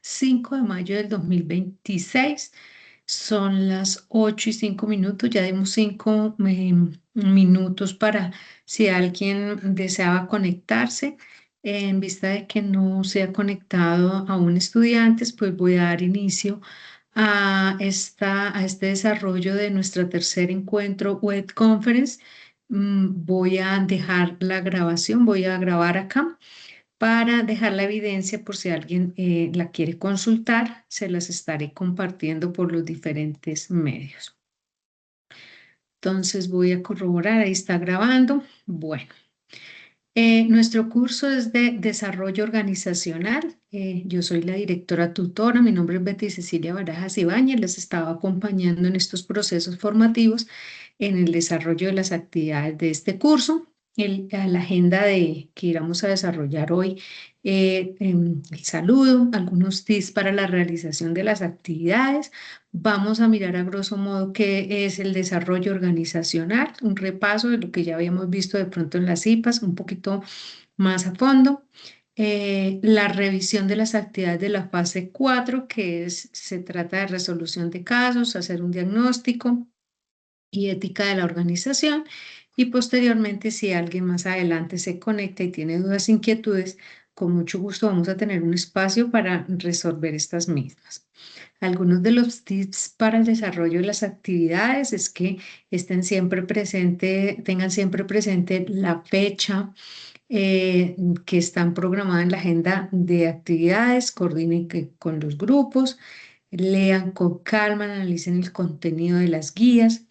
5 de mayo del 2026. Son las 8:05. Ya dimos 5 minutos para si alguien deseaba conectarse. En vista de que no se ha conectado aún estudiantes, pues voy a dar inicio a este desarrollo de nuestro tercer encuentro web conference. Voy a dejar la grabación, voy a grabar acá para dejar la evidencia por si alguien la quiere consultar. Se las estaré compartiendo por los diferentes medios. Entonces voy a corroborar, ahí está grabando. Bueno, nuestro curso es de desarrollo organizacional. Yo soy la directora tutora, mi nombre es Betty Cecilia Barajas Ibáñez, les estaba acompañando en estos procesos formativos en el desarrollo de las actividades de este curso. La agenda que íbamos a desarrollar hoy, el saludo, algunos tips para la realización de las actividades. Vamos a mirar a grosso modo qué es el desarrollo organizacional, un repaso de lo que ya habíamos visto de pronto en las IPAs, un poquito más a fondo. La revisión de las actividades de la fase 4, se trata de resolución de casos, hacer un diagnóstico y ética de la organización. Y posteriormente, si alguien más adelante se conecta y tiene dudas, inquietudes, con mucho gusto vamos a tener un espacio para resolver estas mismas. Algunos de los tips para el desarrollo de las actividades es que tengan siempre presente la fecha que están programadas en la agenda de actividades, coordinen con los grupos, lean con calma, analicen el contenido de las guías,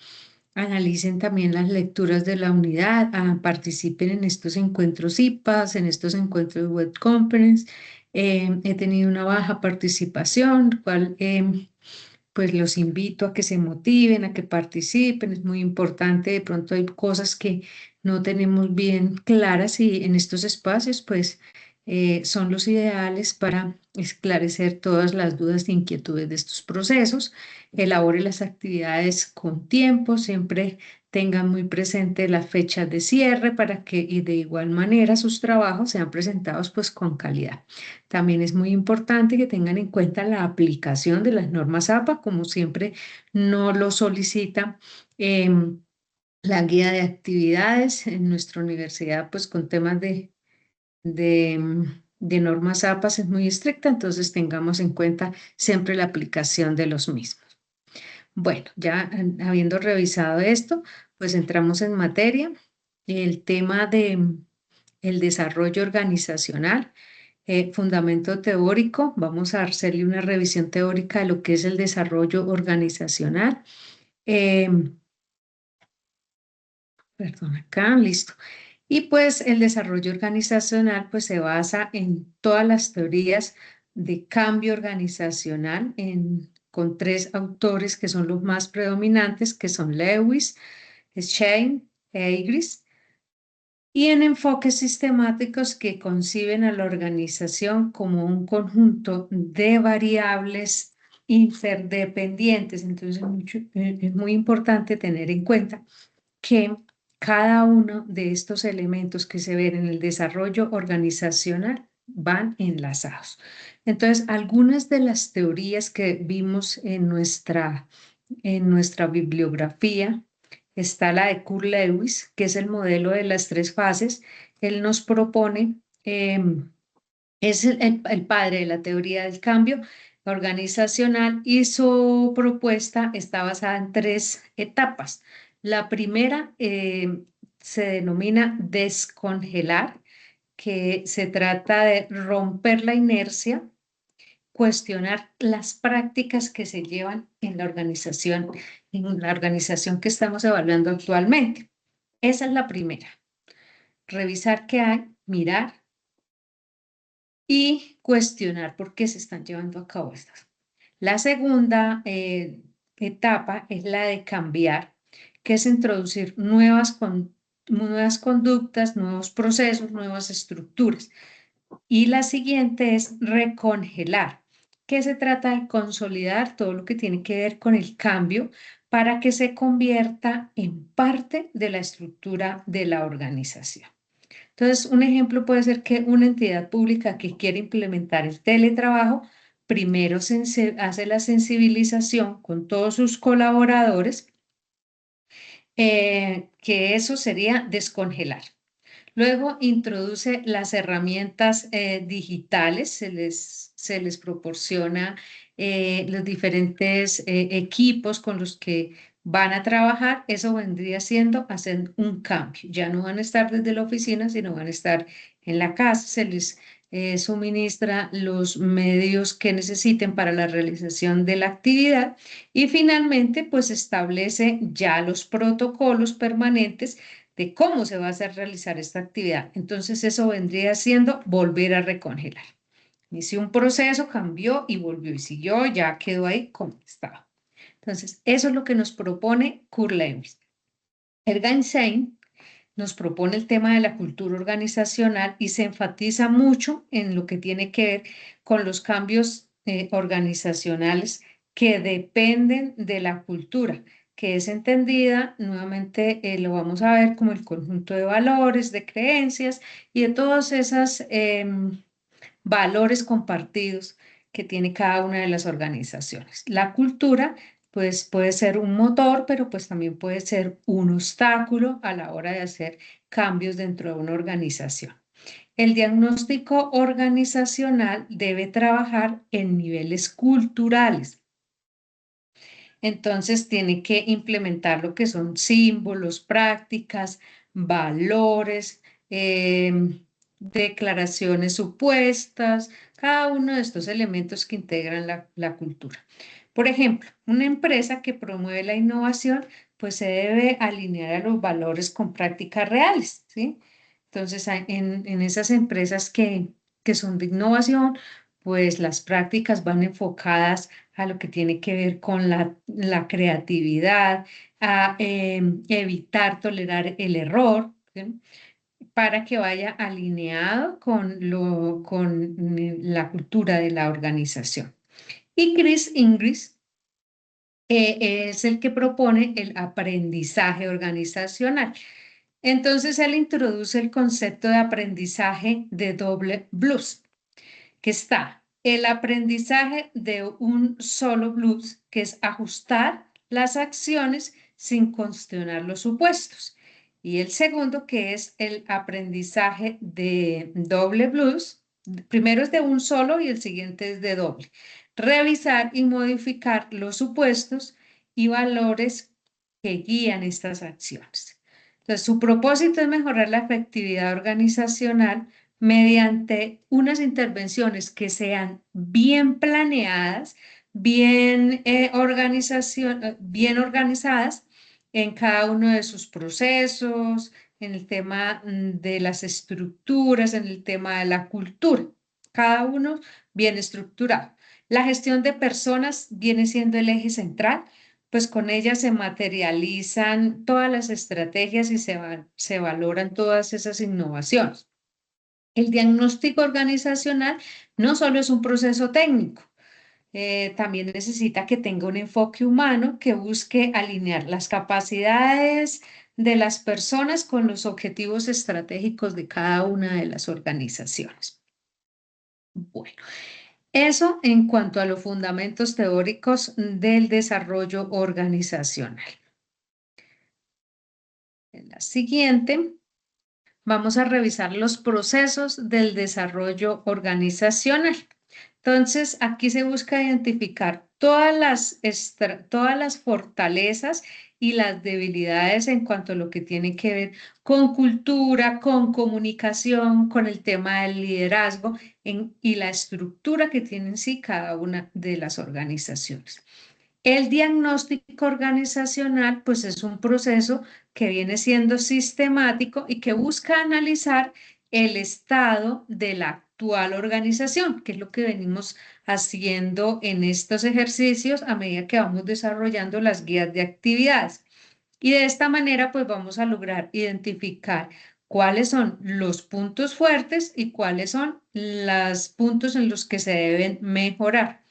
analicen también las lecturas de la unidad, participen en estos encuentros IPAs, en estos encuentros web conference. He tenido una baja participación, cual pues los invito a que se motiven, a que participen. Es muy importante. De pronto hay cosas que no tenemos bien claras y en estos espacios pues son los ideales para esclarecer todas las dudas e inquietudes de estos procesos. Elabore las actividades con tiempo, siempre tengan muy presente las fechas de cierre para que y de igual manera sus trabajos sean presentados pues con calidad. También es muy importante que tengan en cuenta la aplicación de las normas APA, como siempre no lo solicita la guía de actividades en nuestra universidad, pues con temas de normas APA es muy estricta, entonces tengamos en cuenta siempre la aplicación de los mismos. Bueno, ya habiendo revisado esto, pues entramos en materia. El tema de el desarrollo organizacional. Fundamento teórico, vamos a hacerle una revisión teórica de lo que es el desarrollo organizacional. Eh, Perdón, acá, listo. Y pues el desarrollo organizacional pues se basa en todas las teorías de cambio organizacional con tres autores que son los más predominantes, que son Lewis, Schein e Igris, y en enfoques sistemáticos que conciben a la organización como un conjunto de variables interdependientes. Entonces, es muy importante tener en cuenta que cada uno de estos elementos que se ven en el desarrollo organizacional van enlazados. Entonces, algunas de las teorías que vimos en nuestra bibliografía, está la de Kurt Lewis, que es el modelo de las tres fases. Él nos propone, es el padre de la teoría del cambio organizacional y su propuesta está basada en tres etapas. La primera se denomina descongelar, que se trata de romper la inercia, cuestionar las prácticas que se llevan en la organización que estamos evaluando actualmente. Esa es la primera. Revisar qué hay, mirar y cuestionar por qué se están llevando a cabo estas. La segunda etapa es la de cambiar, que es introducir nuevas conductas, nuevos procesos, nuevas estructuras. Y la siguiente es recongelar, que se trata de consolidar todo lo que tiene que ver con el cambio para que se convierta en parte de la estructura de la organización. Entonces, un ejemplo puede ser que una entidad pública que quiere implementar el teletrabajo, primero hace la sensibilización con todos sus colaboradores, que eso sería descongelar. Luego introduce las herramientas digitales, se les proporciona los diferentes equipos con los que van a trabajar. Eso vendría siendo hacer un cambio. Ya no van a estar desde la oficina, sino van a estar en la casa. Se les suministra los medios que necesiten para la realización de la actividad y finalmente pues establece ya los protocolos permanentes de cómo se va a hacer realizar esta actividad. Entonces eso vendría siendo volver a recongelar. Inició un proceso, cambió y volvió y siguió, ya quedó ahí como estaba. Entonces eso es lo que nos propone Kurt Lewis. Ergenstein nos propone el tema de la cultura organizacional y se enfatiza mucho en lo que tiene que ver con los cambios organizacionales que dependen de la cultura, que es entendida, nuevamente lo vamos a ver como el conjunto de valores, de creencias y de todos esos valores compartidos que tiene cada una de las organizaciones. La cultura pues puede ser un motor, pero pues también puede ser un obstáculo a la hora de hacer cambios dentro de una organización. El diagnóstico organizacional debe trabajar en niveles culturales. Entonces tiene que implementar lo que son símbolos, prácticas, valores, declaraciones supuestas, cada uno de estos elementos que integran la cultura. Por ejemplo, una empresa que promueve la innovación, pues se debe alinear a los valores con prácticas reales, ¿sí? Entonces, en esas empresas que son de innovación, pues las prácticas van enfocadas a lo que tiene que ver con la creatividad, a evitar tolerar el error, ¿sí? Para que vaya alineado con la cultura de la organización. Y Chris Ingris es el que propone el aprendizaje organizacional. Entonces, él introduce el concepto de aprendizaje de doble blues, que está el aprendizaje de un solo blues, que es ajustar las acciones sin cuestionar los supuestos. Y el segundo, que es el aprendizaje de doble blues, primero es de un solo y el siguiente es de doble. Revisar y modificar los supuestos y valores que guían estas acciones. Entonces, su propósito es mejorar la efectividad organizacional mediante unas intervenciones que sean bien planeadas, bien organizadas en cada uno de sus procesos, en el tema de las estructuras, en el tema de la cultura, cada uno bien estructurado. La gestión de personas viene siendo el eje central, pues con ella se materializan todas las estrategias y se valoran todas esas innovaciones. El diagnóstico organizacional no solo es un proceso técnico, también necesita que tenga un enfoque humano que busque alinear las capacidades de las personas con los objetivos estratégicos de cada una de las organizaciones. Bueno, eso en cuanto a los fundamentos teóricos del desarrollo organizacional. En la siguiente, vamos a revisar los procesos del desarrollo organizacional. Entonces, aquí se busca identificar todas las fortalezas y las debilidades en cuanto a lo que tiene que ver con cultura, con comunicación, con el tema del liderazgo y la estructura que tiene en sí cada una de las organizaciones. El diagnóstico organizacional, pues es un proceso que viene siendo sistemático y que busca analizar el estado de la actual organización, que es lo que venimos haciendo en estos ejercicios a medida que vamos desarrollando las guías de actividades. Y de esta manera, pues vamos a lograr identificar cuáles son los puntos fuertes y cuáles son los puntos en los que se deben mejorar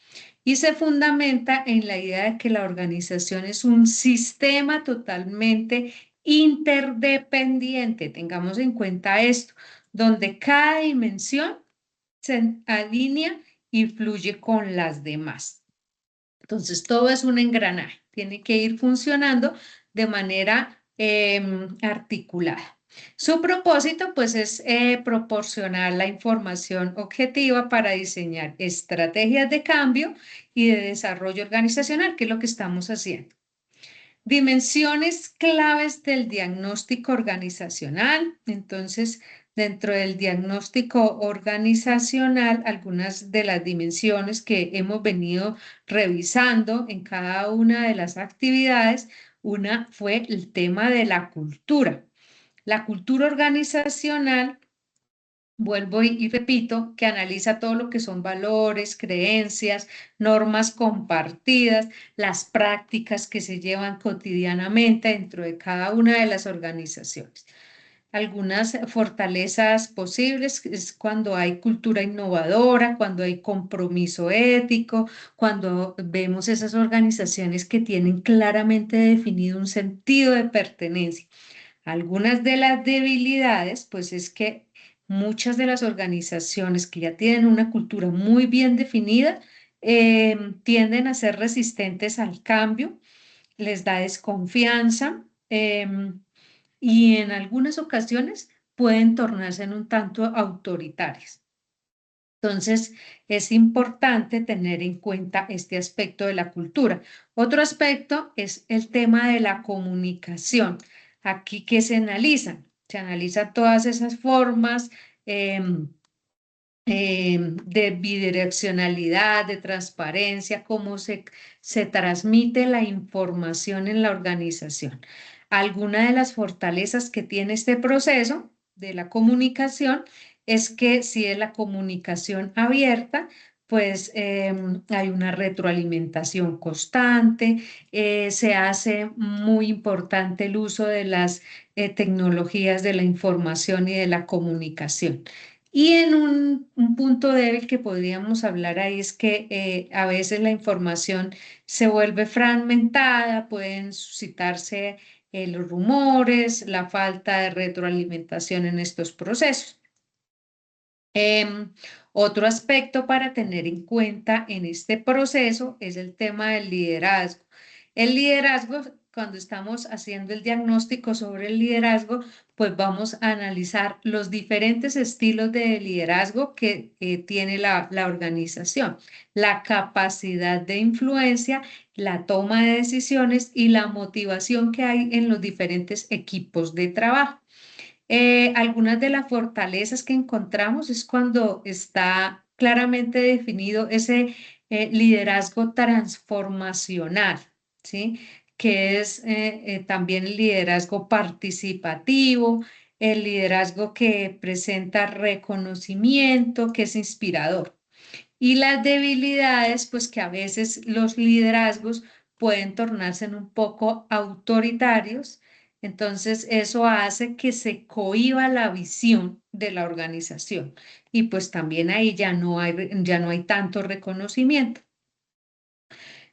y se fundamenta en la idea de que la organización es un sistema totalmente interdependiente. Tengamos en cuenta esto, donde cada dimensión se alinea y fluye con las demás. Entonces, todo es un engranaje, tiene que ir funcionando de manera articulada. Su propósito, pues, es proporcionar la información objetiva para diseñar estrategias de cambio y de desarrollo organizacional, que es lo que estamos haciendo. Dimensiones claves del diagnóstico organizacional. Entonces, dentro del diagnóstico organizacional, algunas de las dimensiones que hemos venido revisando en cada una de las actividades, una fue el tema de la cultura. La cultura organizacional, vuelvo y repito, que analiza todo lo que son valores, creencias, normas compartidas, las prácticas que se llevan cotidianamente dentro de cada una de las organizaciones. Algunas fortalezas posibles es cuando hay cultura innovadora, cuando hay compromiso ético, cuando vemos esas organizaciones que tienen claramente definido un sentido de pertenencia. Algunas de las debilidades, pues es que muchas de las organizaciones que ya tienen una cultura muy bien definida, tienden a ser resistentes al cambio, les da desconfianza y en algunas ocasiones pueden tornarse en un tanto autoritarias. Entonces, es importante tener en cuenta este aspecto de la cultura. Otro aspecto es el tema de la comunicación. Aquí, ¿qué se analiza? Se analiza todas esas formas de bidireccionalidad, de transparencia, cómo se transmite la información en la organización. Alguna de las fortalezas que tiene este proceso de la comunicación es que si es la comunicación abierta, pues hay una retroalimentación constante, se hace muy importante el uso de las tecnologías de la información y de la comunicación. Y en un punto débil que podríamos hablar ahí es que a veces la información se vuelve fragmentada, pueden suscitarse los rumores, la falta de retroalimentación en estos procesos. Otro aspecto para tener en cuenta en este proceso es el tema del liderazgo. El liderazgo, cuando estamos haciendo el diagnóstico sobre el liderazgo, pues vamos a analizar los diferentes estilos de liderazgo que tiene la organización, la capacidad de influencia, la toma de decisiones y la motivación que hay en los diferentes equipos de trabajo. Algunas de las fortalezas que encontramos es cuando está claramente definido ese liderazgo transformacional, ¿sí? Que es también el liderazgo participativo, el liderazgo que presenta reconocimiento, que es inspirador. Y las debilidades, pues que a veces los liderazgos pueden tornarse en un poco autoritarios, entonces eso hace que se cohíba la visión de la organización y pues también ahí ya no hay tanto reconocimiento.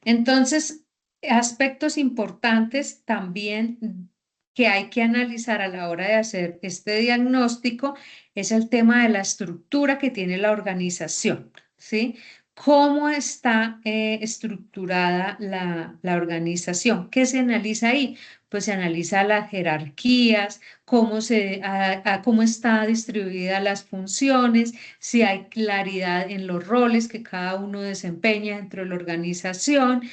Entonces, aspectos importantes también que hay que analizar a la hora de hacer este diagnóstico es el tema de la estructura que tiene la organización, ¿sí? ¿Cómo está estructurada la organización? ¿Qué se analiza ahí? Pues se analiza las jerarquías, cómo está distribuida las funciones, si hay claridad en los roles que cada uno desempeña dentro de la organización,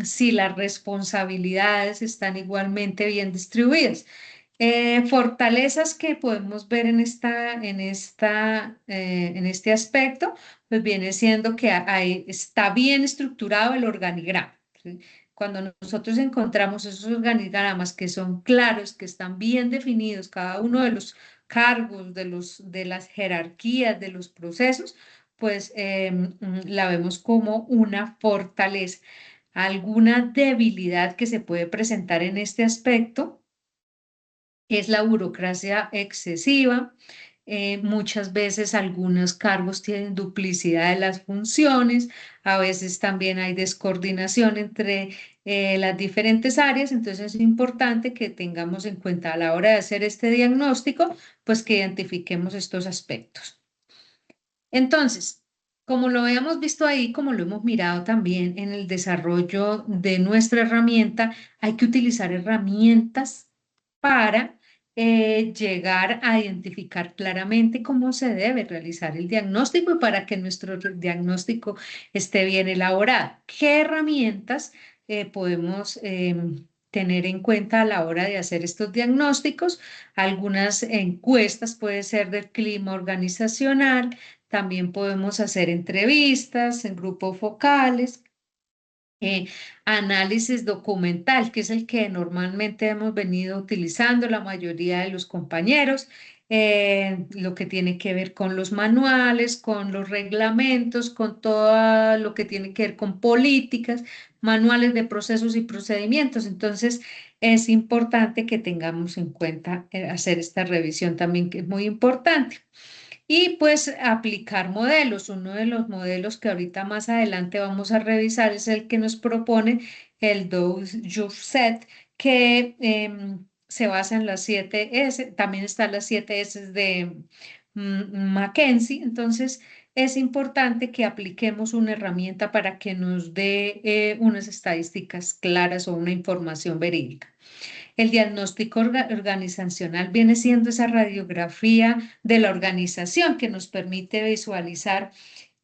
si las responsabilidades están igualmente bien distribuidas. Fortalezas que podemos ver en este aspecto, pues viene siendo que está bien estructurado el organigrama, ¿sí? Cuando nosotros encontramos esos organigramas que son claros, que están bien definidos, cada uno de los cargos, de las jerarquías, de los procesos, pues la vemos como una fortaleza. Alguna debilidad que se puede presentar en este aspecto es la burocracia excesiva. Muchas veces algunos cargos tienen duplicidad de las funciones, a veces también hay descoordinación entre las diferentes áreas, entonces es importante que tengamos en cuenta a la hora de hacer este diagnóstico, pues que identifiquemos estos aspectos. Entonces, como lo habíamos visto ahí, como lo hemos mirado también en el desarrollo de nuestra herramienta, hay que utilizar herramientas para llegar a identificar claramente cómo se debe realizar el diagnóstico y para que nuestro diagnóstico esté bien elaborado. ¿Qué herramientas podemos tener en cuenta a la hora de hacer estos diagnósticos? Algunas encuestas puede ser del clima organizacional. También podemos hacer entrevistas en grupos focales, eh, análisis documental, que es el que normalmente hemos venido utilizando la mayoría de los compañeros, lo que tiene que ver con los manuales, con los reglamentos, con todo lo que tiene que ver con políticas, manuales de procesos y procedimientos. Entonces, es importante que tengamos en cuenta hacer esta revisión también, que es muy importante. Y pues aplicar modelos. Uno de los modelos que ahorita más adelante vamos a revisar es el que nos propone el Do-Your-Set, que se basa en las 7S. También están las 7S de McKinsey. Entonces es importante que apliquemos una herramienta para que nos dé unas estadísticas claras o una información verídica. El diagnóstico organizacional viene siendo esa radiografía de la organización que nos permite visualizar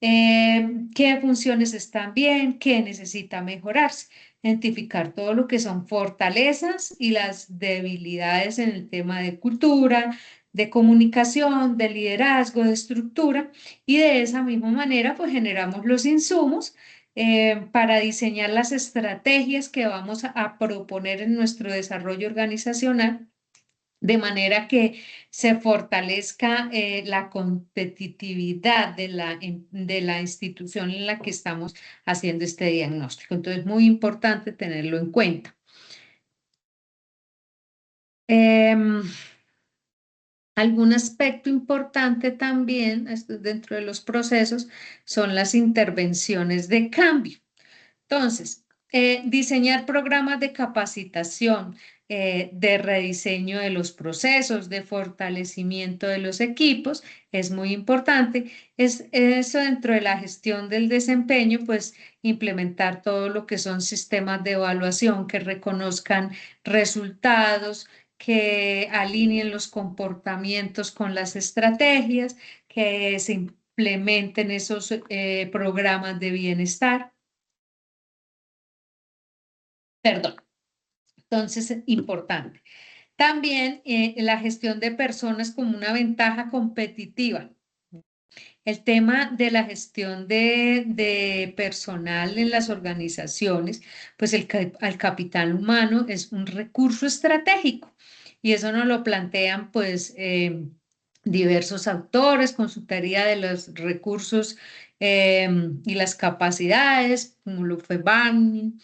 qué funciones están bien, qué necesita mejorarse, identificar todo lo que son fortalezas y las debilidades en el tema de cultura, de comunicación, de liderazgo, de estructura, y de esa misma manera pues generamos los insumos para diseñar las estrategias que vamos a proponer en nuestro desarrollo organizacional, de manera que se fortalezca la competitividad de la institución en la que estamos haciendo este diagnóstico. Entonces, muy importante tenerlo en cuenta. Em, Algún aspecto importante también dentro de los procesos son las intervenciones de cambio. Entonces, diseñar programas de capacitación, de rediseño de los procesos, de fortalecimiento de los equipos, es muy importante. Es eso dentro de la gestión del desempeño, pues implementar todo lo que son sistemas de evaluación que reconozcan resultados, que alineen los comportamientos con las estrategias, que se implementen esos programas de bienestar. Perdón. Entonces, importante. También la gestión de personas como una ventaja competitiva. El tema de la gestión de personal en las organizaciones, pues el capital humano es un recurso estratégico y eso nos lo plantean pues diversos autores, consultoría de los recursos y las capacidades, como lo fue Barney,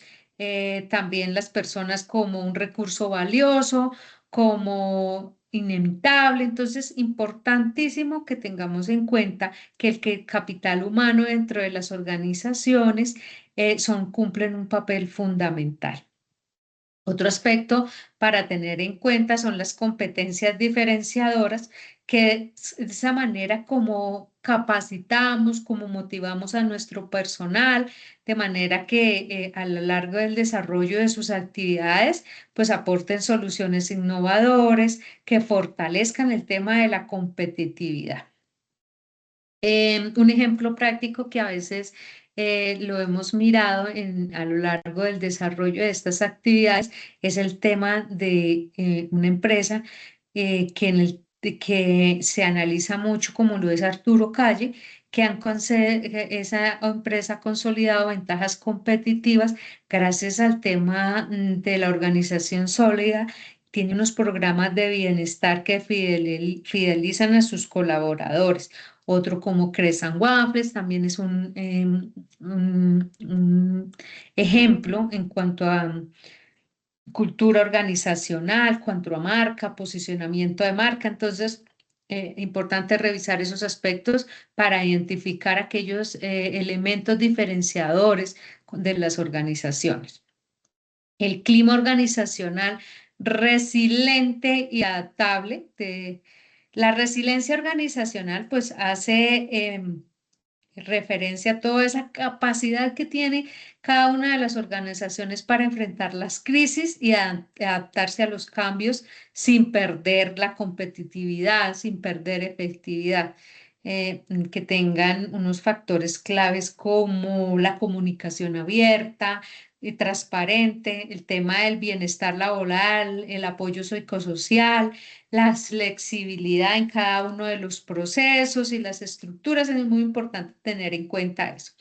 también las personas como un recurso valioso, como inimitable. Entonces, importantísimo que tengamos en cuenta que el capital humano dentro de las organizaciones cumplen un papel fundamental. Otro aspecto para tener en cuenta son las competencias diferenciadoras, que es de esa manera como capacitamos, como motivamos a nuestro personal, de manera que a lo largo del desarrollo de sus actividades, pues aporten soluciones innovadoras que fortalezcan el tema de la competitividad. Un ejemplo práctico que a veces lo hemos mirado a lo largo del desarrollo de estas actividades es el tema de una empresa que se analiza mucho, como lo es Arturo Calle, esa empresa ha consolidado ventajas competitivas gracias al tema de la organización sólida. Tiene unos programas de bienestar que fidelizan a sus colaboradores. Otro como Crescent Waffles también es un ejemplo en cuanto a cultura organizacional, cuanto a marca, posicionamiento de marca. Entonces, importante revisar esos aspectos para identificar aquellos elementos diferenciadores de las organizaciones. El clima organizacional resiliente y adaptable. La resiliencia organizacional pues hace referencia a toda esa capacidad que tiene cada una de las organizaciones para enfrentar las crisis y adaptarse a los cambios sin perder la competitividad, sin perder efectividad. Que tengan unos factores claves como la comunicación abierta y transparente, el tema del bienestar laboral, el apoyo psicosocial, la flexibilidad en cada uno de los procesos y las estructuras. Es muy importante tener en cuenta eso.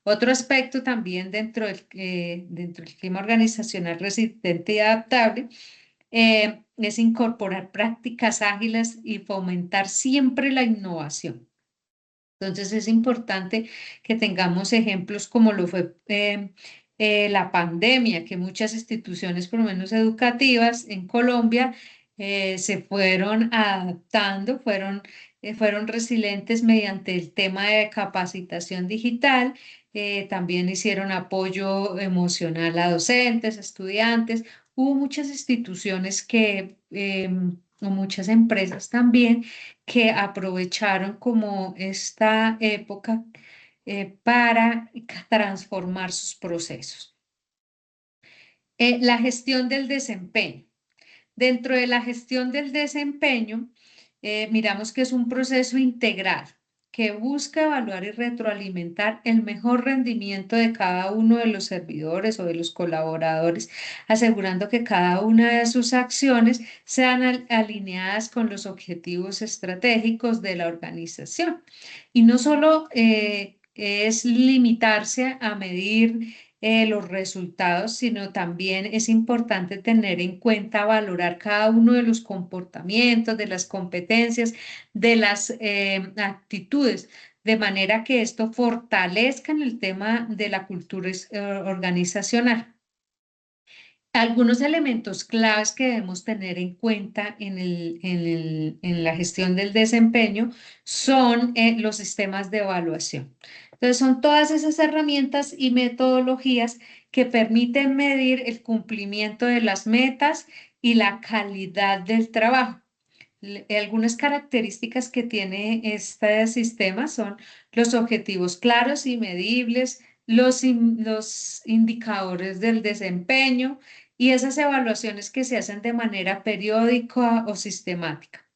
Otro aspecto también dentro del clima organizacional resistente y adaptable es incorporar prácticas ágiles y fomentar siempre la innovación. Entonces es importante que tengamos ejemplos como lo fue la pandemia, que muchas instituciones, por lo menos educativas en Colombia, se fueron adaptando, fueron resilientes mediante el tema de capacitación digital, también hicieron apoyo emocional a docentes, estudiantes. Hubo muchas instituciones o muchas empresas también que aprovecharon como esta época para transformar sus procesos. La gestión del desempeño. Dentro de la gestión del desempeño, miramos que es un proceso integral que busca evaluar y retroalimentar el mejor rendimiento de cada uno de los servidores o de los colaboradores, asegurando que cada una de sus acciones sean alineadas con los objetivos estratégicos de la organización. Y no solo es limitarse a medir los resultados, sino también es importante tener en cuenta, valorar cada uno de los comportamientos, de las competencias, de las actitudes, de manera que esto fortalezca en el tema de la cultura organizacional. Algunos elementos claves que debemos tener en cuenta en la gestión del desempeño son los sistemas de evaluación. Entonces, son todas esas herramientas y metodologías que permiten medir el cumplimiento de las metas y la calidad del trabajo. Algunas características que tiene este sistema son los objetivos claros y medibles, los indicadores del desempeño y esas evaluaciones que se hacen de manera periódica o sistemática.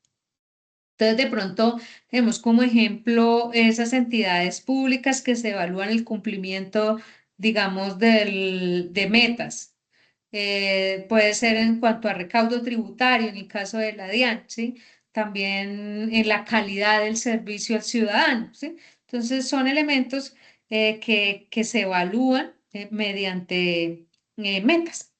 Entonces, de pronto, tenemos como ejemplo esas entidades públicas que se evalúan el cumplimiento, digamos, de metas. Puede ser en cuanto a recaudo tributario, en el caso de la DIAN, ¿sí? También en la calidad del servicio al ciudadano, ¿sí? Entonces, son elementos que se evalúan mediante metas.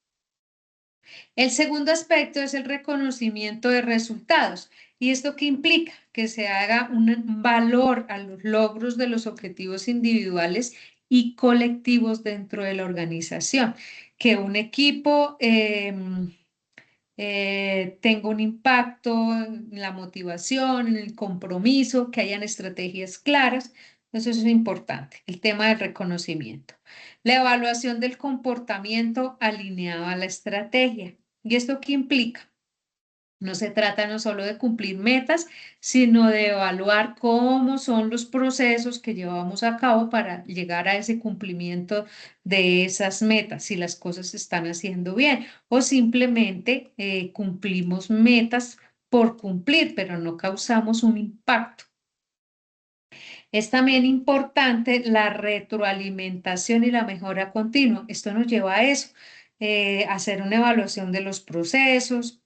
El segundo aspecto es el reconocimiento de resultados. ¿Y esto qué implica? Que se haga un valor a los logros de los objetivos individuales y colectivos dentro de la organización. Que un equipo tenga un impacto en la motivación, en el compromiso, que hayan estrategias claras. Eso es importante, el tema del reconocimiento. La evaluación del comportamiento alineado a la estrategia. ¿Y esto qué implica? No se trata no solo de cumplir metas, sino de evaluar cómo son los procesos que llevamos a cabo para llegar a ese cumplimiento de esas metas, si las cosas se están haciendo bien o simplemente cumplimos metas por cumplir, pero no causamos un impacto. Es también importante la retroalimentación y la mejora continua. Esto nos lleva a eso, hacer una evaluación de los procesos,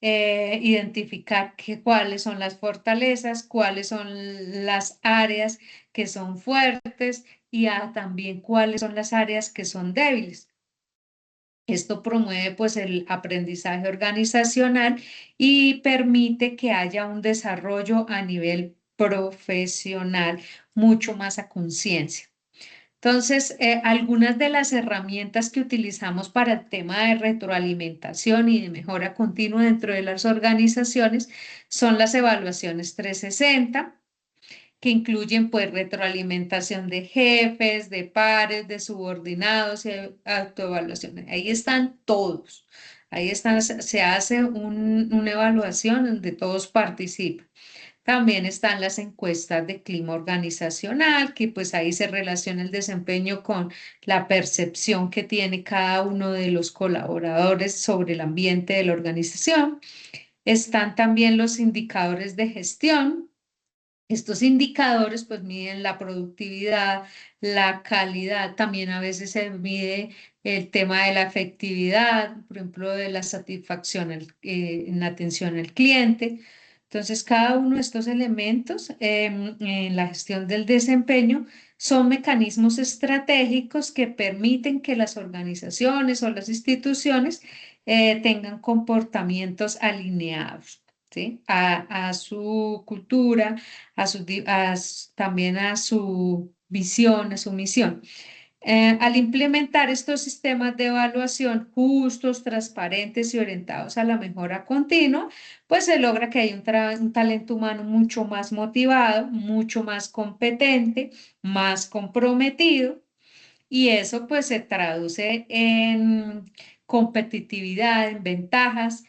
identificar cuáles son las fortalezas, cuáles son las áreas que son fuertes y también cuáles son las áreas que son débiles. Esto promueve pues el aprendizaje organizacional y permite que haya un desarrollo a nivel profesional mucho más a conciencia. Entonces, algunas de las herramientas que utilizamos para el tema de retroalimentación y de mejora continua dentro de las organizaciones son las evaluaciones 360, que incluyen pues retroalimentación de jefes, de pares, de subordinados y autoevaluaciones. Ahí están todos. Ahí están, se hace una evaluación donde todos participan. También están las encuestas de clima organizacional, que pues ahí se relaciona el desempeño con la percepción que tiene cada uno de los colaboradores sobre el ambiente de la organización. Están también los indicadores de gestión. Estos indicadores pues miden la productividad, la calidad, también a veces se mide el tema de la efectividad, por ejemplo, de la satisfacción en la atención al cliente. Entonces, cada uno de estos elementos en la gestión del desempeño son mecanismos estratégicos que permiten que las organizaciones o las instituciones tengan comportamientos alineados, ¿sí? A su cultura, también a su visión, a su misión. Al implementar estos sistemas de evaluación justos, transparentes y orientados a la mejora continua, pues se logra que haya un talento humano mucho más motivado, mucho más competente, más comprometido, y eso pues se traduce en competitividad, en ventajas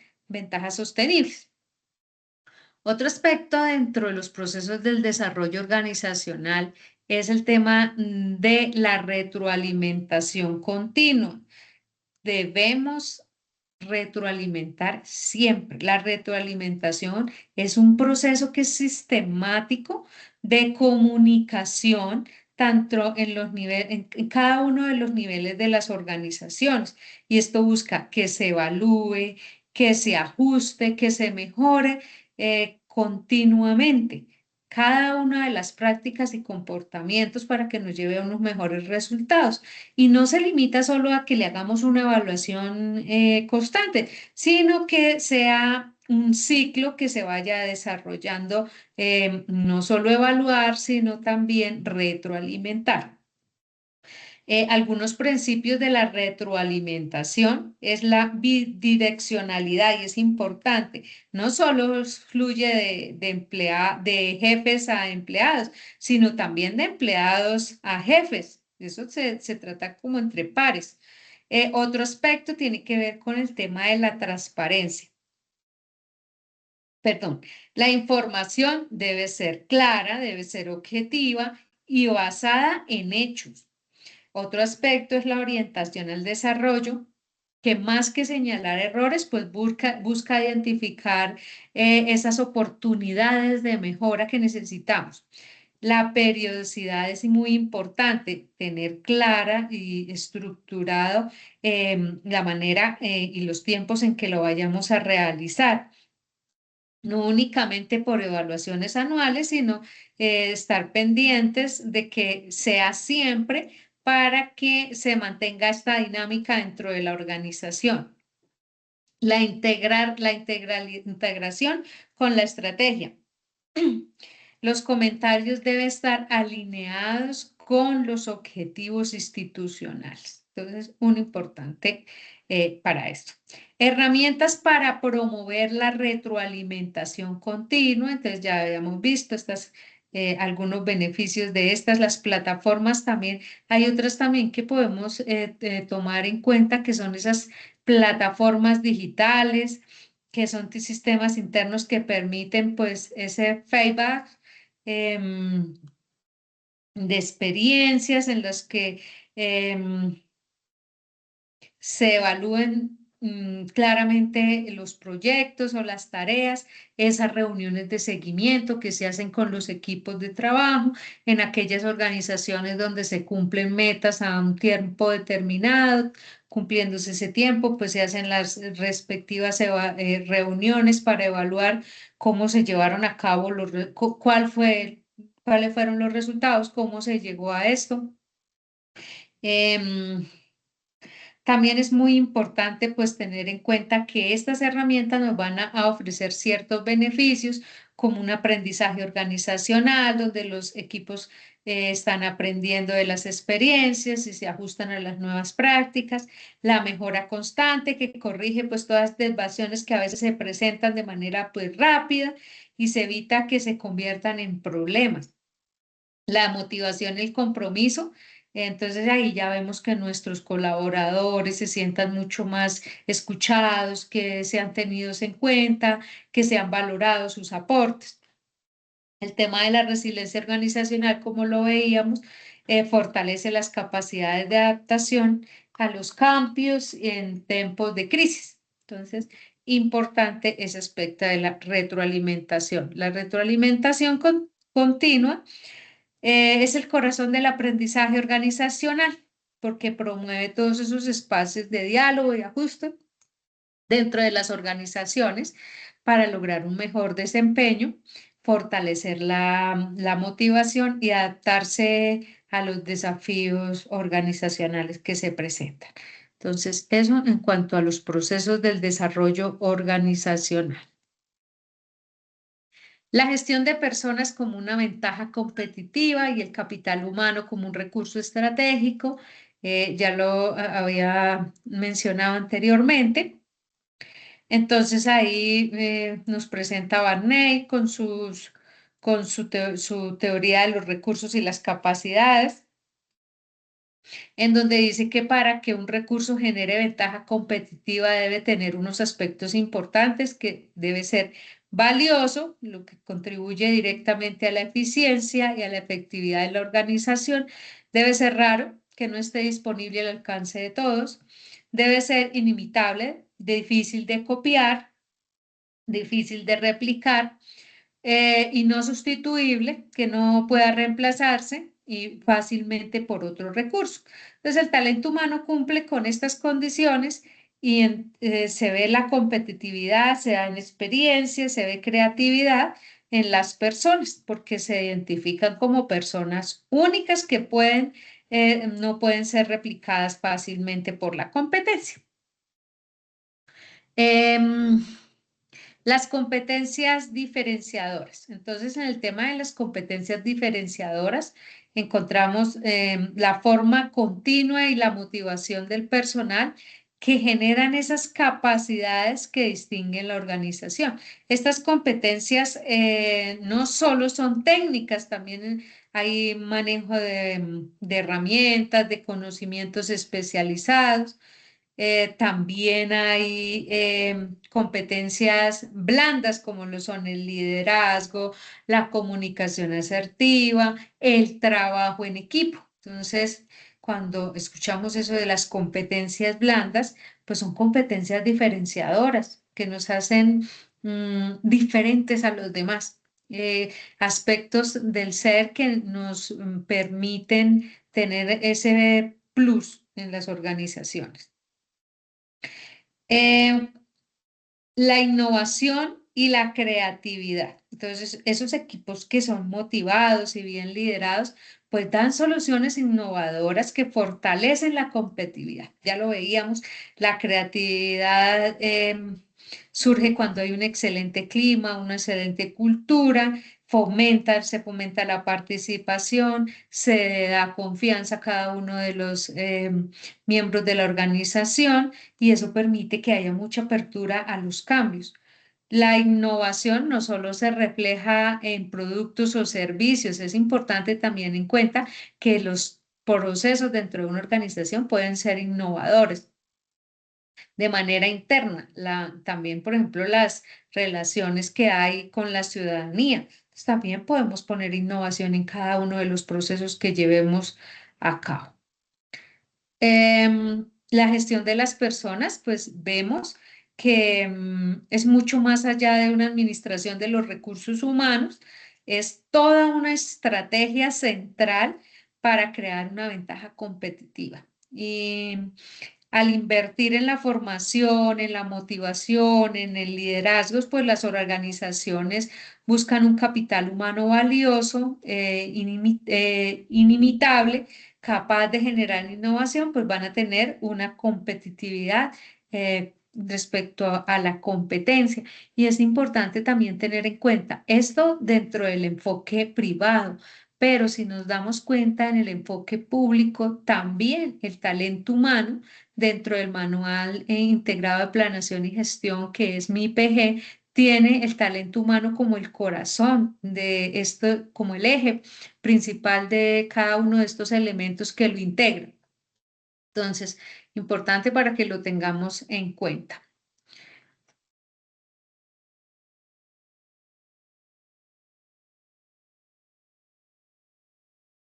sostenibles. Otro aspecto dentro de los procesos del desarrollo organizacional es el tema de la retroalimentación continua. Debemos retroalimentar siempre. La retroalimentación es un proceso que es sistemático de comunicación, tanto en los niveles, en cada uno de los niveles de las organizaciones. Y esto busca que se evalúe, que se ajuste, que se mejore continuamente cada una de las prácticas y comportamientos para que nos lleve a unos mejores resultados. Y no se limita solo a que le hagamos una evaluación constante, sino que sea un ciclo que se vaya desarrollando, no solo evaluar, sino también retroalimentar. Algunos principios de la retroalimentación es la bidireccionalidad y es importante. No solo fluye de jefes a empleados, sino también de empleados a jefes. Eso se trata como entre pares. Otro aspecto tiene que ver con el tema de la transparencia. Perdón, la información debe ser clara, debe ser objetiva y basada en hechos. Otro aspecto es la orientación al desarrollo, que más que señalar errores, pues busca identificar esas oportunidades de mejora que necesitamos. La periodicidad es muy importante, tener clara y estructurado la manera y los tiempos en que lo vayamos a realizar. No únicamente por evaluaciones anuales, sino estar pendientes de que sea siempre para que se mantenga esta dinámica dentro de la organización. Integración con la estrategia. Los comentarios deben estar alineados con los objetivos institucionales. Entonces, un importante para esto. Herramientas para promover la retroalimentación continua. Entonces, ya habíamos visto algunos beneficios de estas. Las plataformas también. Hay otras también que podemos tomar en cuenta, que son esas plataformas digitales, que son sistemas internos que permiten pues ese feedback de experiencias en las que se evalúen claramente los proyectos o las tareas, esas reuniones de seguimiento que se hacen con los equipos de trabajo, en aquellas organizaciones donde se cumplen metas a un tiempo determinado, cumpliéndose ese tiempo, pues se hacen las respectivas reuniones para evaluar cómo se llevaron a cabo, cuáles fueron los resultados, cómo se llegó a esto. Em, También es muy importante pues tener en cuenta que estas herramientas nos van a ofrecer ciertos beneficios como un aprendizaje organizacional donde los equipos están aprendiendo de las experiencias y se ajustan a las nuevas prácticas, la mejora constante que corrige pues todas las desviaciones que a veces se presentan de manera pues rápida y se evita que se conviertan en problemas. La motivación y el compromiso. Entonces ahí ya vemos que nuestros colaboradores se sientan mucho más escuchados, que sean tenidos en cuenta, que sean valorados sus aportes. El tema de la resiliencia organizacional, como lo veíamos, fortalece las capacidades de adaptación a los cambios en tiempos de crisis. Entonces, importante ese aspecto de la retroalimentación. La retroalimentación continua es el corazón del aprendizaje organizacional porque promueve todos esos espacios de diálogo y ajuste dentro de las organizaciones para lograr un mejor desempeño, fortalecer la motivación y adaptarse a los desafíos organizacionales que se presentan. Entonces, eso en cuanto a los procesos del desarrollo organizacional. La gestión de personas como una ventaja competitiva y el capital humano como un recurso estratégico, ya lo había mencionado anteriormente. Entonces ahí nos presenta Barney con su teoría de los recursos y las capacidades, en donde dice que para que un recurso genere ventaja competitiva debe tener unos aspectos importantes, que debe ser valioso, lo que contribuye directamente a la eficiencia y a la efectividad de la organización, debe ser raro, que no esté disponible al alcance de todos, debe ser inimitable, difícil de copiar, difícil de replicar y no sustituible, que no pueda reemplazarse y fácilmente por otro recurso. Entonces, el talento humano cumple con estas condiciones y se ve la competitividad, se da en experiencia, se ve creatividad en las personas, porque se identifican como personas únicas que no pueden ser replicadas fácilmente por la competencia. Em, las competencias diferenciadoras. Entonces, en el tema de las competencias diferenciadoras, encontramos la forma continua y la motivación del personal que generan esas capacidades que distinguen la organización. Estas competencias no solo son técnicas, también hay manejo de herramientas, de conocimientos especializados. También hay competencias blandas como lo son el liderazgo, la comunicación asertiva, el trabajo en equipo. Entonces, cuando escuchamos eso de las competencias blandas, pues son competencias diferenciadoras que nos hacen diferentes a los demás. Aspectos del ser que nos permiten tener ese plus en las organizaciones. Eh, la innovación y la creatividad. Entonces, esos equipos que son motivados y bien liderados, pues dan soluciones innovadoras que fortalecen la competitividad. Ya lo veíamos, la creatividad surge cuando hay un excelente clima, una excelente cultura, se fomenta la participación, se da confianza a cada uno de los miembros de la organización y eso permite que haya mucha apertura a los cambios. La innovación no solo se refleja en productos o servicios, es importante también en cuenta que los procesos dentro de una organización pueden ser innovadores de manera interna. También, por ejemplo, las relaciones que hay con la ciudadanía. Entonces, también podemos poner innovación en cada uno de los procesos que llevemos a cabo. La gestión de las personas, pues vemos que es mucho más allá de una administración de los recursos humanos, es toda una estrategia central para crear una ventaja competitiva. Y al invertir en la formación, en la motivación, en el liderazgo, pues las organizaciones buscan un capital humano valioso, inimitable, capaz de generar innovación, pues van a tener una competitividad respecto a la competencia. Y es importante también tener en cuenta esto dentro del enfoque privado. Pero si nos damos cuenta en el enfoque público, también el talento humano dentro del manual integrado de planeación y gestión que es MIPG, tiene el talento humano como el corazón de esto, como el eje principal de cada uno de estos elementos que lo integran. Entonces, importante para que lo tengamos en cuenta.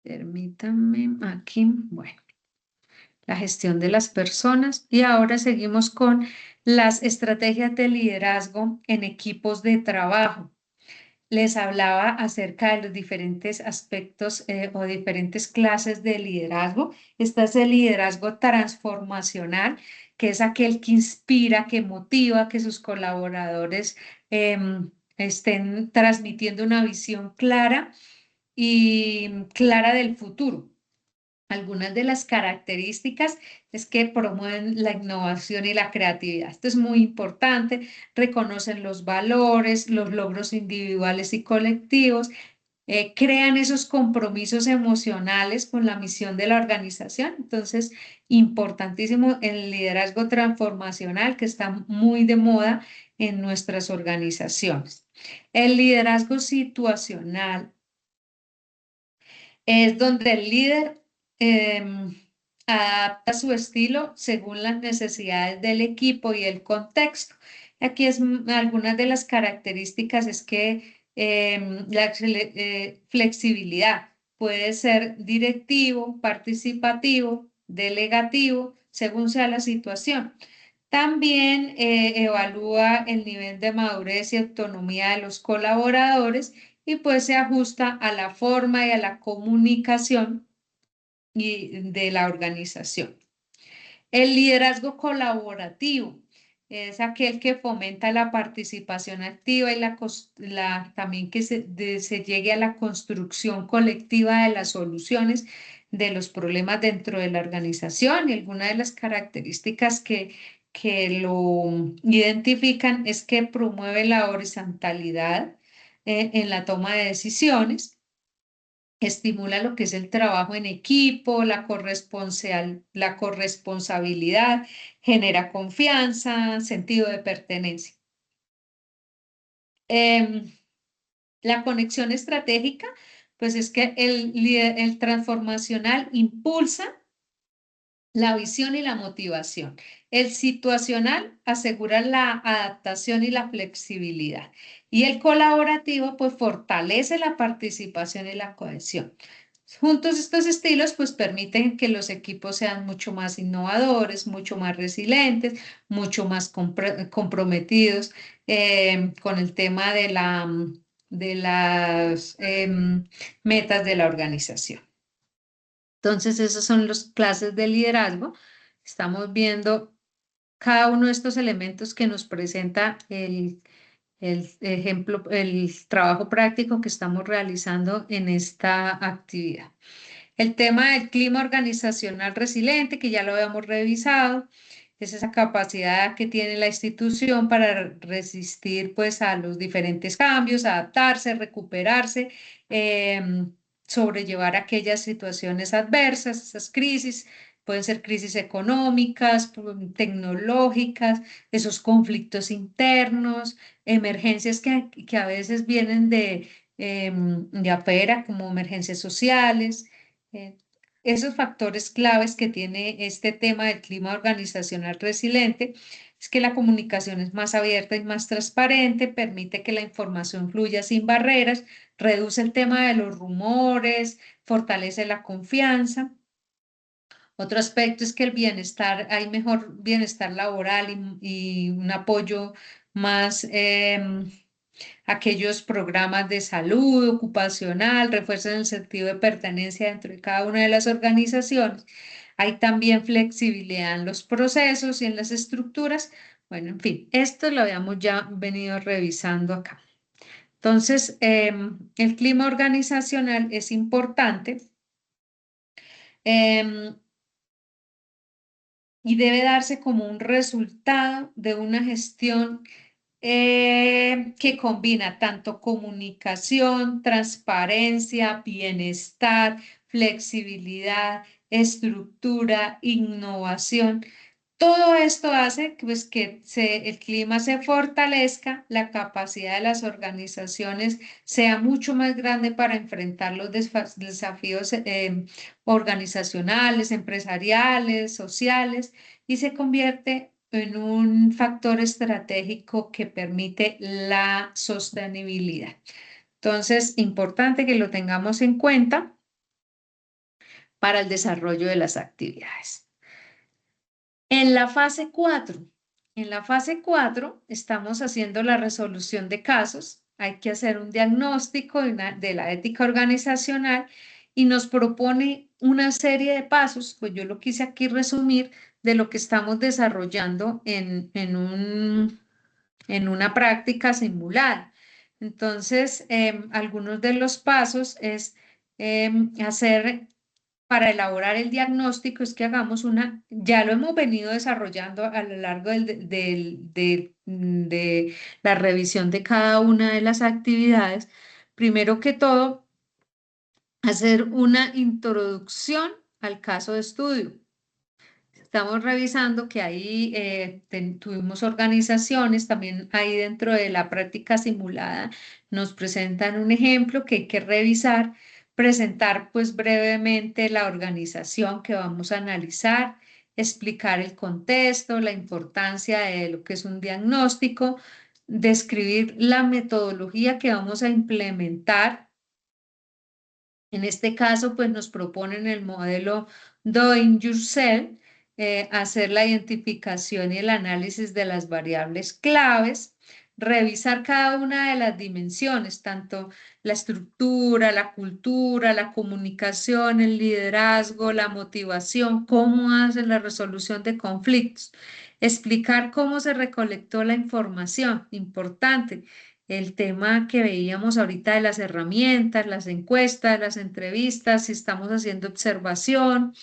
Permítanme aquí, bueno, la gestión de las personas. Y ahora seguimos con las estrategias de liderazgo en equipos de trabajo. Les hablaba acerca de los diferentes aspectos o diferentes clases de liderazgo. Este es el liderazgo transformacional, que es aquel que inspira, que motiva, que sus colaboradores estén transmitiendo una visión clara y clara del futuro. Algunas de las características es que promueven la innovación y la creatividad. Esto es muy importante. Reconocen los valores, los logros individuales y colectivos, crean esos compromisos emocionales con la misión de la organización. Entonces, importantísimo el liderazgo transformacional que está muy de moda en nuestras organizaciones. El liderazgo situacional es donde el líder adapta su estilo según las necesidades del equipo y el contexto. Aquí es algunas de las características es que la flexibilidad puede ser directivo, participativo, delegativo, según sea la situación. También evalúa el nivel de madurez y autonomía de los colaboradores y pues se ajusta a la forma y a la comunicación de la organización. El liderazgo colaborativo es aquel que fomenta la participación activa y también que se llegue a la construcción colectiva de las soluciones de los problemas dentro de la organización. Y alguna de las características que lo identifican es que promueve la horizontalidad en la toma de decisiones, estimula lo que es el trabajo en equipo, la corresponsabilidad, genera confianza, sentido de pertenencia. Em, la conexión estratégica, pues es que el transformacional impulsa la visión y la motivación. El situacional asegura la adaptación y la flexibilidad. Y el colaborativo, pues fortalece la participación y la cohesión. Juntos estos estilos, pues permiten que los equipos sean mucho más innovadores, mucho más resilientes, mucho más comprometidos con el tema de las metas de la organización. Entonces, esas son las clases de liderazgo. Estamos viendo cada uno de estos elementos que nos presenta el ejemplo, el trabajo práctico que estamos realizando en esta actividad. El tema del clima organizacional resiliente, que ya lo habíamos revisado, es esa capacidad que tiene la institución para resistir pues a los diferentes cambios, adaptarse, recuperarse, sobrellevar aquellas situaciones adversas, esas crisis. Pueden ser crisis económicas, tecnológicas, esos conflictos internos, emergencias que a veces vienen de afuera, como emergencias sociales. eh, Esos factores claves que tiene este tema del clima organizacional resiliente es que la comunicación es más abierta y más transparente, permite que la información fluya sin barreras, reduce el tema de los rumores, fortalece la confianza. Otro aspecto es que el bienestar, hay mejor bienestar laboral y un apoyo más aquellos programas de salud ocupacional, refuerzan el sentido de pertenencia dentro de cada una de las organizaciones. Hay también flexibilidad en los procesos y en las estructuras. Bueno, en fin, esto lo habíamos ya venido revisando acá. Entonces, el clima organizacional es importante em, y debe darse como un resultado de una gestión que combina tanto comunicación, transparencia, bienestar, flexibilidad, estructura, innovación. Todo esto hace pues, que el clima se fortalezca, la capacidad de las organizaciones sea mucho más grande para enfrentar los desafíos organizacionales, empresariales, sociales, y se convierte en un factor estratégico que permite la sostenibilidad. Entonces, importante que lo tengamos en cuenta para el desarrollo de las actividades. En la fase 4, estamos haciendo la resolución de casos. Hay que hacer un diagnóstico de la ética organizacional y nos propone una serie de pasos, pues yo lo quise aquí resumir, de lo que estamos desarrollando en una práctica simulada. Entonces, algunos de los pasos es hacer para elaborar el diagnóstico, es que hagamos ya lo hemos venido desarrollando a lo largo de la revisión de cada una de las actividades. Primero que todo, hacer una introducción al caso de estudio. Estamos revisando que ahí tuvimos organizaciones, también ahí dentro de la práctica simulada nos presentan un ejemplo que hay que revisar, presentar pues brevemente la organización que vamos a analizar, explicar el contexto, la importancia de lo que es un diagnóstico, describir la metodología que vamos a implementar. En este caso, pues nos proponen el modelo Doing Yourself, hacer la identificación y el análisis de las variables claves, revisar cada una de las dimensiones, tanto la estructura, la cultura, la comunicación, el liderazgo, la motivación, cómo hacen la resolución de conflictos, explicar cómo se recolectó la información, importante el tema que veíamos ahorita de las herramientas, las encuestas, las entrevistas, si estamos haciendo observación,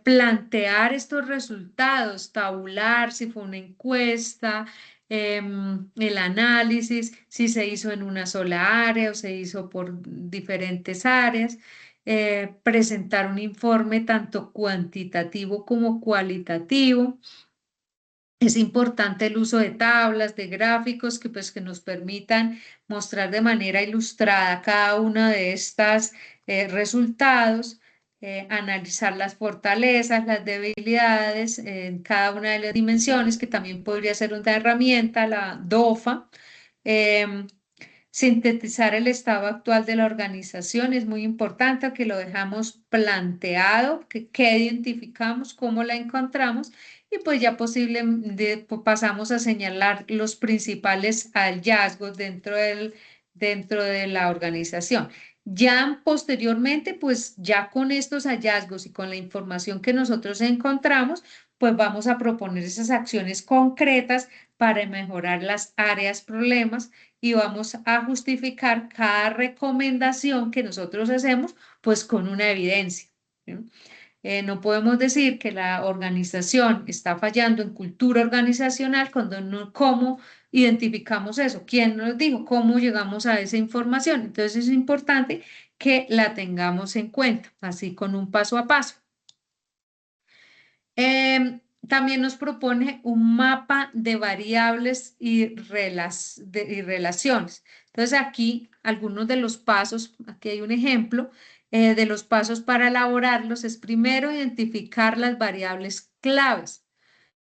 plantear estos resultados, tabular si fue una encuesta, el análisis, si se hizo en una sola área o se hizo por diferentes áreas, presentar un informe tanto cuantitativo como cualitativo. Es importante el uso de tablas, de gráficos que nos permitan mostrar de manera ilustrada cada uno de estos resultados, analizar las fortalezas, las debilidades en cada una de las dimensiones, que también podría ser una herramienta, la DOFA. em, Sintetizar el estado actual de la organización es muy importante, que lo dejamos planteado, que identificamos, cómo la encontramos y pues ya pasamos a señalar los principales hallazgos dentro de la organización. Ya posteriormente, pues ya con estos hallazgos y con la información que nosotros encontramos, pues vamos a proponer esas acciones concretas para mejorar las áreas problemas y vamos a justificar cada recomendación que nosotros hacemos, pues con una evidencia. ¿Sí? No podemos decir que la organización está fallando en cultura organizacional cuando no, ¿cómo identificamos eso? ¿Quién nos dijo? ¿Cómo llegamos a esa información? Entonces es importante que la tengamos en cuenta, así con un paso a paso. También nos propone un mapa de variables y relaciones. Entonces aquí algunos de los pasos, aquí hay un ejemplo de los pasos para elaborarlos, es primero identificar las variables claves.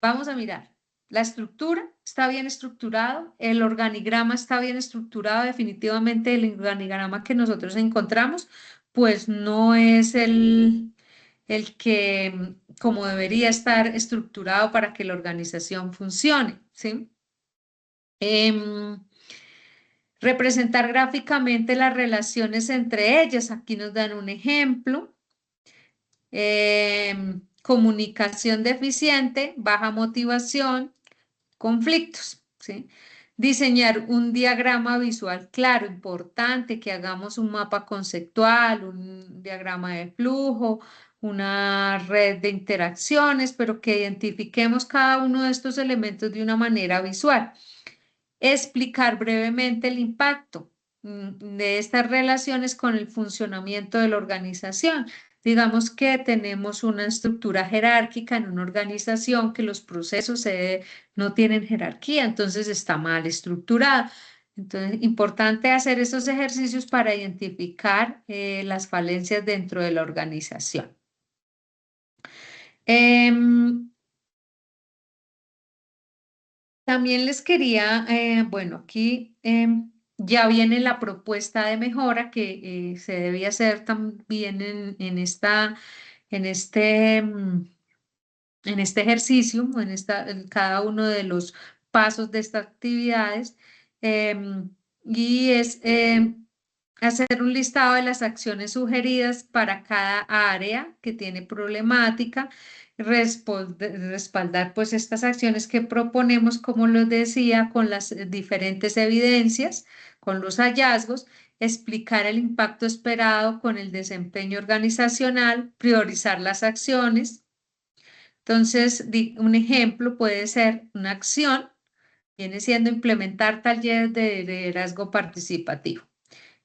Vamos a mirar, la estructura está bien estructurado, el organigrama está bien estructurado, definitivamente el organigrama que nosotros encontramos, pues no es el que como debería estar estructurado para que la organización funcione, ¿sí? Representar gráficamente las relaciones entre ellas, aquí nos dan un ejemplo. Comunicación deficiente, baja motivación, conflictos, ¿sí? Diseñar un diagrama visual claro, importante, que hagamos un mapa conceptual, un diagrama de flujo, una red de interacciones, pero que identifiquemos cada uno de estos elementos de una manera visual. Explicar brevemente el impacto de estas relaciones con el funcionamiento de la organización. Digamos que tenemos una estructura jerárquica en una organización, que los procesos no tienen jerarquía, entonces está mal estructurada. Entonces, importante hacer estos ejercicios para identificar las falencias dentro de la organización. También les quería, bueno, aquí ya viene la propuesta de mejora que se debe hacer también en este, en este ejercicio, en cada uno de los pasos de estas actividades. Y es hacer un listado de las acciones sugeridas para cada área que tiene problemática, respaldar pues estas acciones que proponemos, como les decía, con las diferentes evidencias, con los hallazgos, explicar el impacto esperado con el desempeño organizacional, priorizar las acciones. Entonces, un ejemplo puede ser una acción, viene siendo implementar talleres de liderazgo participativo.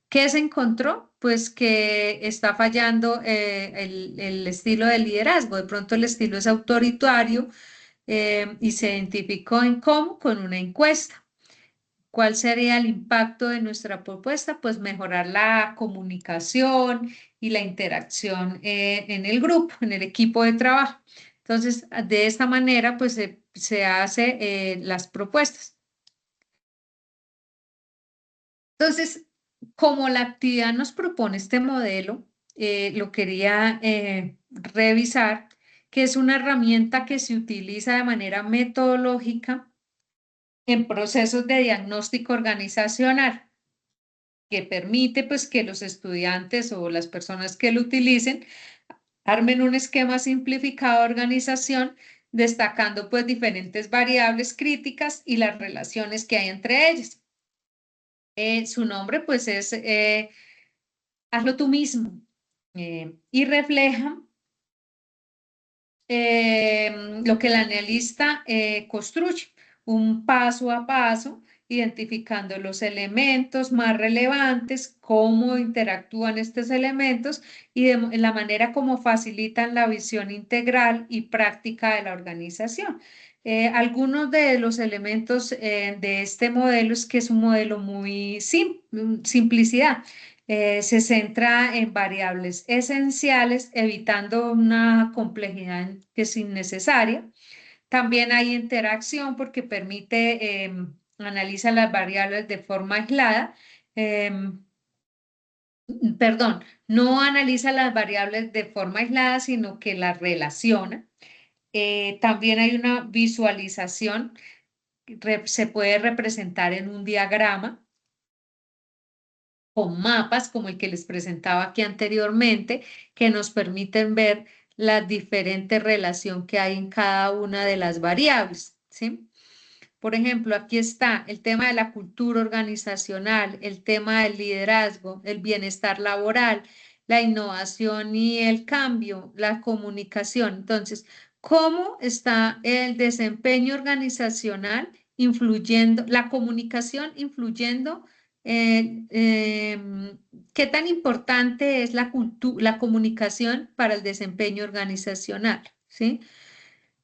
¿Qué se encontró? Pues que está fallando el estilo de liderazgo. De pronto el estilo es autoritario y se identificó en cómo con una encuesta. ¿Cuál sería el impacto de nuestra propuesta? Pues mejorar la comunicación y la interacción en el grupo, en el equipo de trabajo. Entonces, de esta manera, pues se hace las propuestas. Entonces, como la actividad nos propone este modelo, lo quería revisar, que es una herramienta que se utiliza de manera metodológica en procesos de diagnóstico organizacional, que permite pues que los estudiantes o las personas que lo utilicen armen un esquema simplificado de organización, destacando pues diferentes variables críticas y las relaciones que hay entre ellas. Su nombre pues es hazlo tú mismo y refleja lo que el analista construye, un paso a paso, identificando los elementos más relevantes, cómo interactúan estos elementos y de la manera como facilitan la visión integral y práctica de la organización. Algunos de los elementos de este modelo es que es un modelo muy simplicidad. Se centra en variables esenciales, evitando una complejidad que es innecesaria. También hay interacción porque permite, analiza las variables de forma aislada. Perdón, no analiza las variables de forma aislada, sino que las relaciona. También hay una visualización, se puede representar en un diagrama con mapas como el que les presentaba aquí anteriormente, que nos permiten ver la diferente relación que hay en cada una de las variables, ¿sí? Por ejemplo, aquí está el tema de la cultura organizacional, el tema del liderazgo, el bienestar laboral, la innovación y el cambio, la comunicación. Entonces, ¿cómo está el desempeño organizacional influyendo, la comunicación influyendo? eh, em, ¿Qué tan importante es la comunicación para el desempeño organizacional? ¿Sí?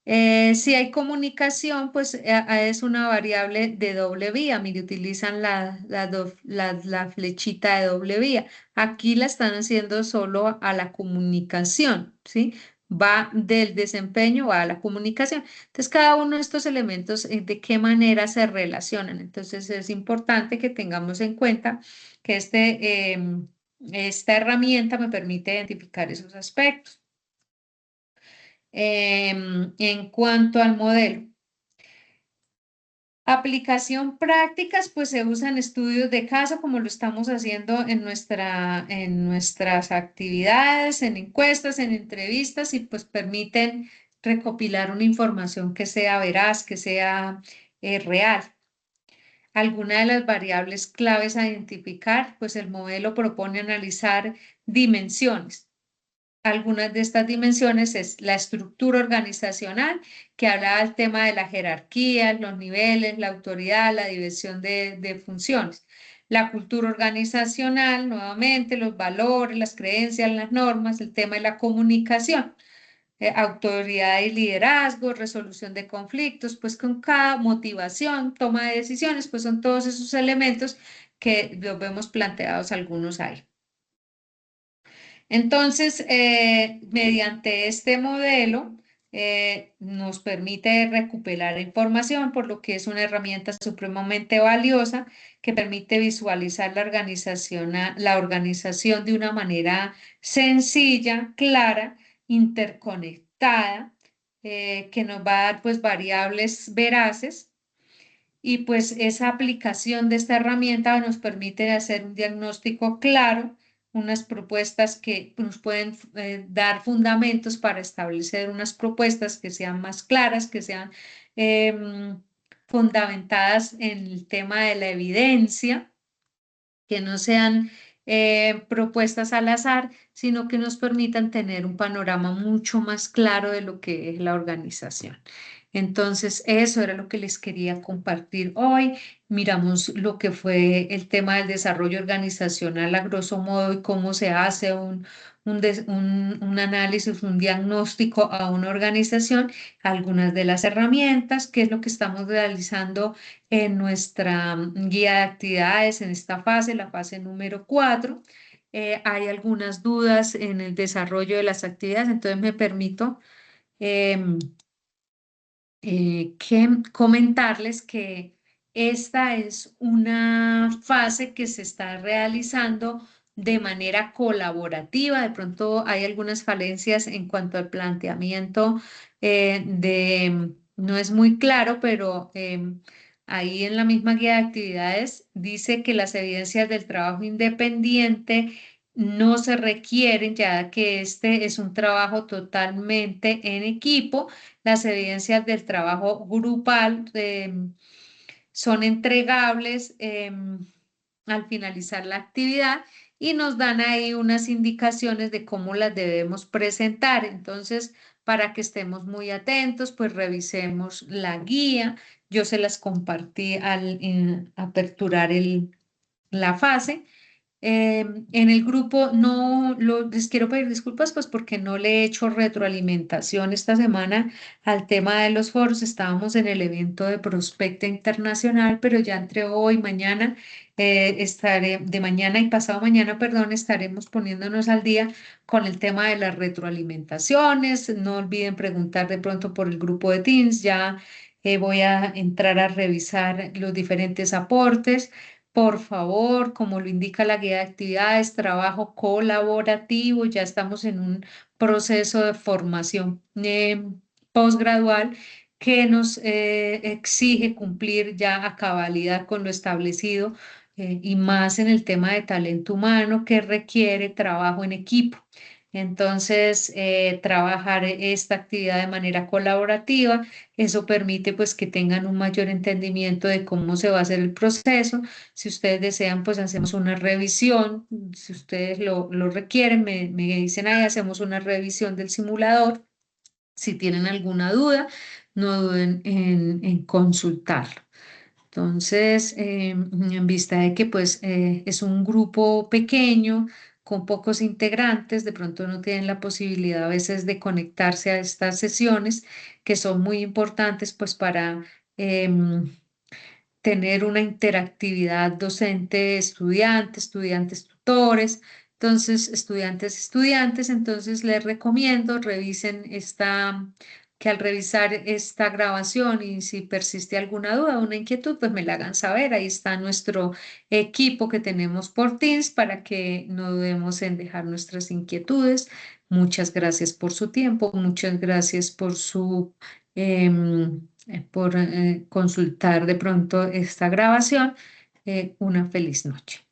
Si hay comunicación, pues es una variable de doble vía. Mire, utilizan la flechita de doble vía. Aquí la están haciendo solo a la comunicación, ¿sí? Va del desempeño, va a la comunicación. Entonces, cada uno de estos elementos, ¿de qué manera se relacionan? Entonces, es importante que tengamos en cuenta que esta herramienta me permite identificar esos aspectos. En cuanto al modelo, aplicación prácticas, pues se usan estudios de caso como lo estamos haciendo en nuestras actividades, en encuestas, en entrevistas y pues permiten recopilar una información que sea veraz, que sea real. Alguna de las variables claves a identificar, pues el modelo propone analizar dimensiones. Algunas de estas dimensiones es la estructura organizacional, que habla del tema de la jerarquía, los niveles, la autoridad, la división de funciones. La cultura organizacional, nuevamente, los valores, las creencias, las normas, el tema de la comunicación, autoridad y liderazgo, resolución de conflictos, pues con cada motivación, toma de decisiones, pues son todos esos elementos que los vemos planteados algunos ahí. Entonces, mediante este modelo, nos permite recuperar información, por lo que es una herramienta supremamente valiosa que permite visualizar la organización de una manera sencilla, clara, interconectada, que nos va a dar pues variables veraces y pues esa aplicación de esta herramienta nos permite hacer un diagnóstico claro, unas propuestas que nos pueden dar fundamentos para establecer unas propuestas que sean más claras, que sean fundamentadas en el tema de la evidencia, que no sean propuestas al azar, sino que nos permitan tener un panorama mucho más claro de lo que es la organización. Entonces, eso era lo que les quería compartir hoy. Miramos lo que fue el tema del desarrollo organizacional a grosso modo y cómo se hace un análisis, un diagnóstico a una organización, algunas de las herramientas, qué es lo que estamos realizando en nuestra guía de actividades en esta fase, la fase número 4. Hay algunas dudas en el desarrollo de las actividades, entonces me permito em, comentarles que esta es una fase que se está realizando de manera colaborativa. De pronto hay algunas falencias en cuanto al planteamiento no es muy claro, pero ahí en la misma guía de actividades dice que las evidencias del trabajo independiente no se requieren, ya que este es un trabajo totalmente en equipo. Las evidencias del trabajo grupal son entregables al finalizar la actividad y nos dan ahí unas indicaciones de cómo las debemos presentar. Entonces, para que estemos muy atentos, pues revisemos la guía. Yo se las compartí al aperturar la fase. En el grupo les quiero pedir disculpas pues porque no le he hecho retroalimentación esta semana al tema de los foros. Estábamos en el evento de Prospecta Internacional, pero ya entre hoy y mañana, de mañana y pasado mañana, perdón, estaremos poniéndonos al día con el tema de las retroalimentaciones. No olviden preguntar de pronto por el grupo de Teams. Ya voy a entrar a revisar los diferentes aportes. Por favor, como lo indica la guía de actividades, trabajo colaborativo, ya estamos en un proceso de formación posgradual que nos exige cumplir ya a cabalidad con lo establecido y más en el tema de talento humano que requiere trabajo en equipo. Entonces, trabajar esta actividad de manera colaborativa, eso permite pues que tengan un mayor entendimiento de cómo se va a hacer el proceso. Si ustedes desean, pues hacemos una revisión. Si ustedes lo requieren, me dicen ahí, hacemos una revisión del simulador. Si tienen alguna duda, no duden en consultarlo. Entonces, en vista de que pues es un grupo pequeño, con pocos integrantes, de pronto no tienen la posibilidad a veces de conectarse a estas sesiones que son muy importantes pues para em, tener una interactividad docente-estudiante, estudiantes-tutores, entonces estudiantes, entonces les recomiendo revisen que al revisar esta grabación y si persiste alguna duda, una inquietud, pues me la hagan saber. Ahí está nuestro equipo que tenemos por Teams para que no dudemos en dejar nuestras inquietudes. Muchas gracias por su tiempo, muchas gracias por consultar de pronto esta grabación. Una feliz noche.